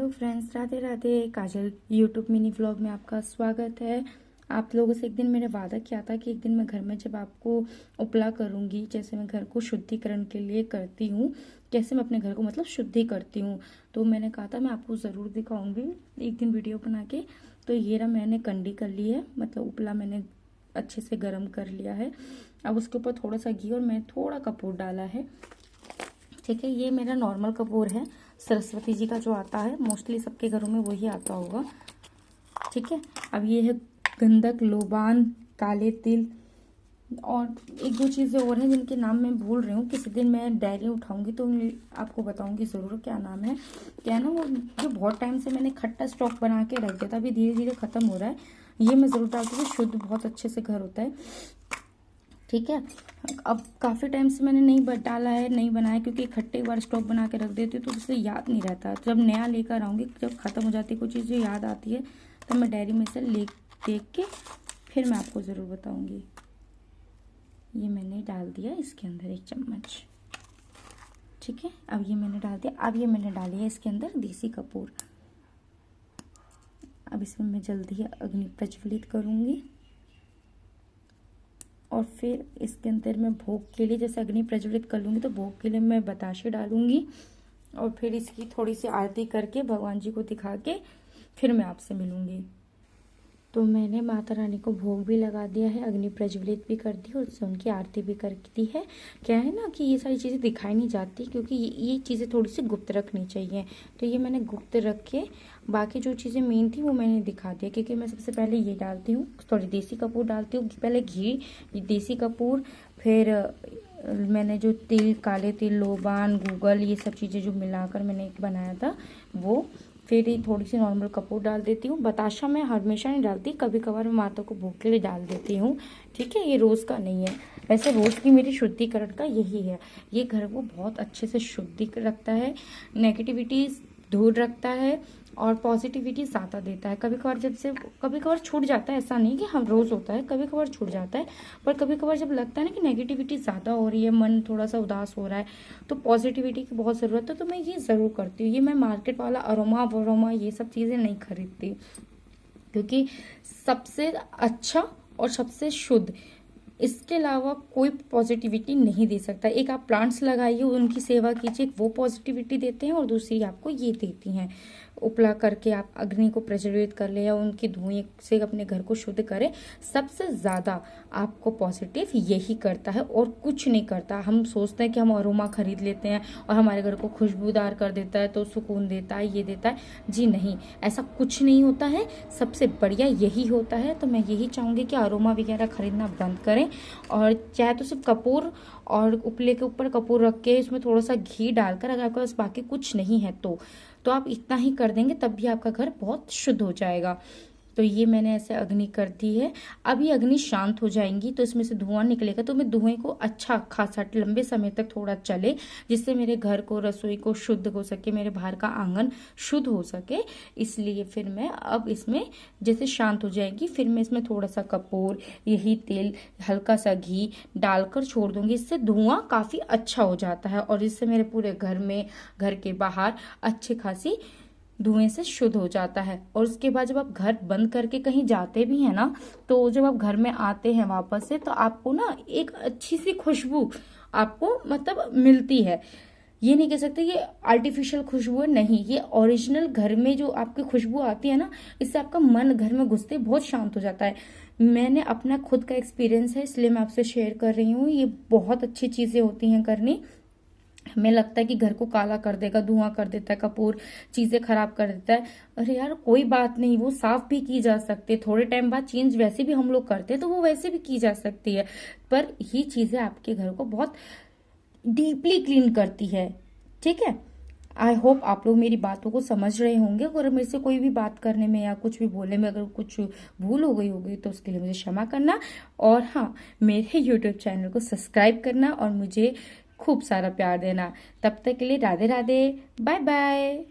Hello friends, Radhe Radhe. Kajal YouTube mini vlog में आपका स्वागत है। आप लोगों से एक दिन मैंने वादा किया था कि एक दिन मैं घर में जब आपको उपला करूंगी, जैसे मैं घर को शुद्धिकरण के लिए करती हूँ, कैसे मैं अपने घर को मतलब शुद्धि करती हूँ, तो मैंने कहा था मैं आपको ज़रूर दिखाऊंगी एक दिन वीडियो बना के। तो ये रहा, मैंने कंडी कर ली है, मतलब उपला मैंने अच्छे से गर्म कर लिया है। अब उसके ऊपर थोड़ा सा घी और मैं थोड़ा कपूर डाला है। ठीक है, ये मेरा नॉर्मल कपूर है, सरस्वती जी का जो आता है, मोस्टली सबके घरों में वही आता होगा। ठीक है, अब ये है गंधक, लोबान, काले तिल और एक दो चीज़ें और हैं जिनके नाम मैं भूल रही हूँ। किसी दिन मैं डायरी उठाऊंगी तो आपको बताऊंगी ज़रूर क्या नाम है। क्या है ना, वो जो बहुत टाइम से मैंने खट्टा स्टॉक बना के रख दिया था, अभी धीरे धीरे ख़त्म हो रहा है। ये मैं ज़रूर डालती हूँ, शुद्ध बहुत अच्छे से घर होता है। ठीक है, अब काफ़ी टाइम से मैंने नहीं डाला है, नहीं बनाया, क्योंकि इकट्ठे बार स्टॉक बना के रख देती हूँ तो उससे याद नहीं रहता। जब नया लेकर आऊँगी, जब ख़त्म हो जाती है कोई चीज़ जो याद आती है, तब मैं डायरी में से देख के फिर मैं आपको ज़रूर बताऊँगी। ये मैंने डाल दिया इसके अंदर 1 चम्मच। ठीक है, अब ये मैंने डाल दिया। अब ये मैंने डाली है इसके अंदर देसी कपूर। अब इसमें मैं जल्दी ही अग्नि प्रज्वलित करूँगी और फिर इसके अंदर मैं भोग के लिए, जैसे अग्नि प्रज्वलित कर लूँगी तो भोग के लिए मैं बताशे डालूँगी और फिर इसकी थोड़ी सी आरती करके भगवान जी को दिखा के फिर मैं आपसे मिलूँगी। तो मैंने माता रानी को भोग भी लगा दिया है, अग्नि प्रज्वलित भी कर दी और उससे उनकी आरती भी कर दी है। क्या है ना कि ये सारी चीज़ें दिखाई नहीं जाती, क्योंकि ये चीज़ें थोड़ी सी गुप्त रखनी चाहिए। तो ये मैंने गुप्त रख के बाकी जो चीज़ें मेन थी वो मैंने दिखा दिया, क्योंकि मैं सबसे पहले ये डालती हूँ, थोड़ी देसी कपूर डालती हूँ, पहले घी, देसी कपूर, फिर मैंने जो तिल, काले तिल, लोबान, गूगल, ये सब चीज़ें जो मिलाकर मैंने एक बनाया था वो, फिर ही थोड़ी सी नॉर्मल कपूर डाल देती हूँ। बताशा मैं हमेशा नहीं डालती, कभी कभार मैं माता को भोग के लिए डाल देती हूँ। ठीक है, ये रोज़ का नहीं है। वैसे रोज़ की मेरी शुद्धिकरण का यही है, ये घर को बहुत अच्छे से शुद्धि रखता है, नेगेटिविटी दूर रखता है और पॉजिटिविटी ज़्यादा देता है। कभी कभार छूट जाता है, ऐसा नहीं कि हम रोज़ होता है, कभी कभार छूट जाता है, पर कभी कभार जब लगता है ना कि नेगेटिविटी ज़्यादा हो रही है, मन थोड़ा सा उदास हो रहा है, तो पॉजिटिविटी की बहुत ज़रूरत है। तो मैं ये ज़रूर करती हूँ। ये मैं मार्केट वाला अरोमा वरोमा ये सब चीज़ें नहीं खरीदती, क्योंकि सबसे अच्छा और सबसे शुद्ध इसके अलावा कोई पॉजिटिविटी नहीं दे सकता। एक आप प्लांट्स लगाइए, उनकी सेवा कीजिए, वो पॉजिटिविटी देते हैं, और दूसरी आपको ये देती हैं। उपला करके आप अग्नि को प्रज्वलित कर ले या उनकी धुएं से अपने घर को शुद्ध करें, सबसे ज़्यादा आपको पॉजिटिव यही करता है और कुछ नहीं करता। हम सोचते हैं कि हम अरोमा खरीद लेते हैं और हमारे घर को खुशबूदार कर देता है, तो सुकून देता है, ये देता है। जी नहीं, ऐसा कुछ नहीं होता है, सबसे बढ़िया यही होता है। तो मैं यही चाहूँगी कि अरोमा वगैरह खरीदना बंद करें, और चाहे तो सिर्फ कपूर और उपले के ऊपर कपूर रख के इसमें थोड़ा सा घी डालकर, अगर आपके पास बाकी कुछ नहीं है तो आप इतना ही कर देंगे, तब भी आपका घर बहुत शुद्ध हो जाएगा। तो ये मैंने ऐसे अग्नि कर दी है। अब ये अग्नि शांत हो जाएंगी तो इसमें से धुआं निकलेगा, तो मैं धुएं को अच्छा खासा लंबे समय तक थोड़ा चले, जिससे मेरे घर को, रसोई को शुद्ध हो सके, मेरे बाहर का आंगन शुद्ध हो सके। इसलिए फिर मैं अब इसमें जैसे शांत हो जाएगी, फिर मैं इसमें थोड़ा सा कपूर, यही तेल, हल्का सा घी डालकर छोड़ दूंगी। इससे धुआं काफ़ी अच्छा हो जाता है और इससे मेरे पूरे घर में, घर के बाहर अच्छी खासी धुएं से शुद्ध हो जाता है। और उसके बाद जब आप घर बंद करके कहीं जाते भी हैं ना, तो जब आप घर में आते हैं वापस से, तो आपको ना एक अच्छी सी खुशबू आपको मतलब मिलती है। ये नहीं कह सकते ये आर्टिफिशियल खुशबू है, नहीं, ये ओरिजिनल घर में जो आपकी खुशबू आती है ना, इससे आपका मन घर में घुसते बहुत शांत हो जाता है। मैंने अपना खुद का एक्सपीरियंस है, इसलिए मैं आपसे शेयर कर रही हूँ। ये बहुत अच्छी चीजें होती हैं करनी। हमें लगता है कि घर को काला कर देगा, धुआं कर देता है कपूर, चीजें खराब कर देता है। अरे यार कोई बात नहीं, वो साफ भी की जा सकती है, थोड़े टाइम बाद चेंज वैसे भी हम लोग करते हैं तो वो वैसे भी की जा सकती है, पर ये चीजें आपके घर को बहुत डीपली क्लीन करती है। ठीक है, आई होप आप लोग मेरी बातों को समझ रहे होंगे। अगर मेरे से कोई भी बात करने में या कुछ भी बोलने में अगर कुछ भूल हो गई होगी तो उसके लिए मुझे क्षमा करना। और हाँ, मेरे यूट्यूब चैनल को सब्सक्राइब करना और मुझे खूब सारा प्यार देना। तब तक के लिए राधे राधे, बाय बाय।